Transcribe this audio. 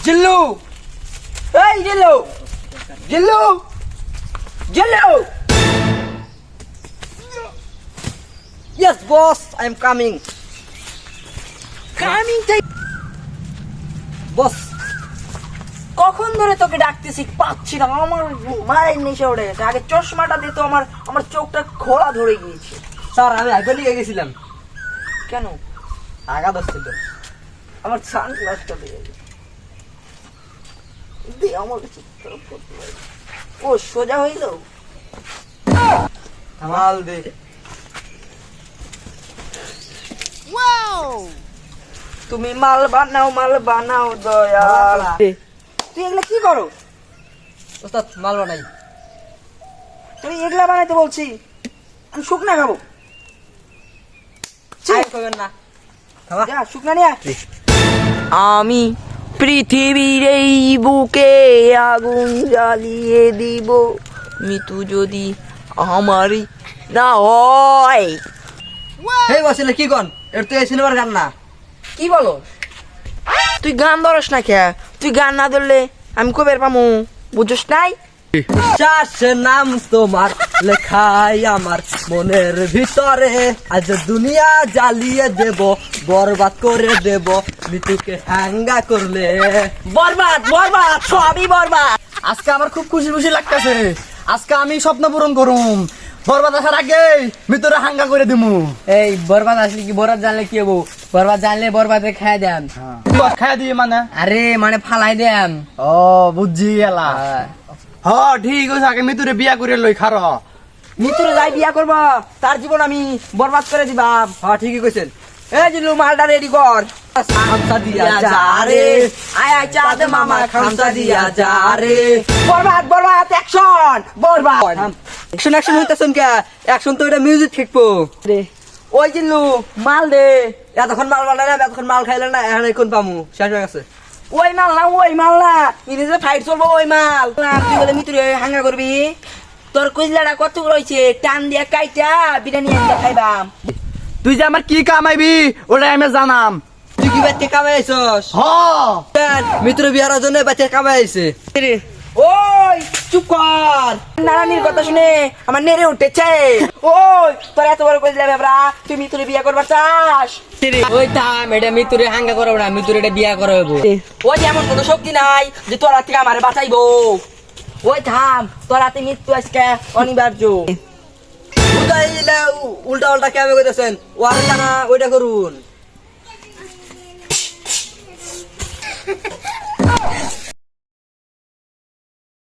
জিল্লু, এই জিল্লু, জিল্লু, জিল্লু। Yes, boss, I am coming. Coming, boss. কখন ধরে তোকে ডাকতেছি, পাচ্ছি না। আমার মারাই নেশা উঠে গেছে। আগে চশমাটা দিত, আমার চোখটা খোলা ধরে গিয়েছে। স্যার, আমি আইপা নিয়ে গেছিলাম। কেন? আঘাত আসছিল। আমার সানগ্লাসটা দিয়ে দে আমার কাছে। ও সোজা হইল। মাল দে। তুমি মাল বানাও দয়াল। তুই এগুলা কি করো? ওস্তাদ, মাল বানাই। তুই এগুলা বানাইতে বলছি, আমি শুকনা খাবো। না শুকনা নিয়ে। আমি পৃথিবীর এই বুকে আগুন জ্বালিয়ে দিব, মৃত্যু যদি আমারই না হয়। এই বসলে কি কন? এটা তো এই সিনেমার গান না। কি বলো? তুই গান ধরস না কে? তুই গান না ধরলে আমি কবে পামু, বুঝছ নাই? শ্বাসের নাম তোমার লেখাই আমার মনের ভিতরে, আজ দুনিয়া জ্বালিয়ে দেব, বরবাদ করে দেব, মৃত্যুকে হ্যাঙ্গা করলে। বরবাদ বরবাদ, সবই বরবাদ। আজকে আমার খুব খুশি খুশি লাগতেছে। আজকে আমি স্বপ্ন পূরণ করুম। বরবাদ আসার আগে ভিতরে হাঙ্গা করে দিমু। এই বরবাদ আসলে কি, বরবাদ জানলে কি হবো? বরবাদ জানলে বরবাদে খাই দেন। খাই দিয়ে মানে? আরে মানে ফালাই দেন। ও বুঝছি এলা। হ ঠিক আছে, আগে মিতুরে বিয়া করে লই খার। মিতুরে যাই বিয়া করবা, তার জীবন আমি বরবাদ করে দিবা। হ্যাঁ ঠিকই কইছেন। এই জিলু, মালটা রেডি কর। খামসা দিয়া যা রে, আয় আয় চাঁদ মামা, খামসা দিয়া যা রে। বরবাদ বরবাদ, অ্যাকশন বরবাদ। অ্যাকশন অ্যাকশন হইতাছেন কে? অ্যাকশন তো এটা মিউজিক শিখবো রে। ওই জিলু, মাল দে। এতক্ষণ মাল বানাই না, এতক্ষণ মাল খাইলে না, এখন এখন পামু, শেষ হয়ে গেছে। ওই মাল না, ওই মাল না, ইংরেজিতে ফাইট চলবো ওই মাল। তুই বলে মিতুরে হাঙ্গা করবি? তোর কইলাটা কত রয়েছে, টান দিয়া কাইটা বিরিয়ানি আনতে খাইবাম। তুই যে আমার কি কামাইবি ওটা আমি জানাম। তুই কি বাচ্চা কামাই আইছস? হ মিত্র বিহার জন্য বাচ্চা কামাই আইছে। ওই চুপ কর, নারানির কথা শুনে আমার নেড়ে উঠেছে। ওই তোর এত বড় কইলা বেবরা, তুই মিতুরে বিয়া করবার চাস? ওই থাম, এটা মিতুরে হাঙ্গা করব না, মিতুরে এটা বিয়া করব। ওই এমন কোনো শক্তি নাই যে তোর হাত থেকে আমারে বাঁচাইবো। ওই থাম, তোর হাতে মৃত্যু আজকে অনিবার্য। উল্টা উল্টা কেমন কইতেছেন? ওয়ারে জানা ওইটা করুন।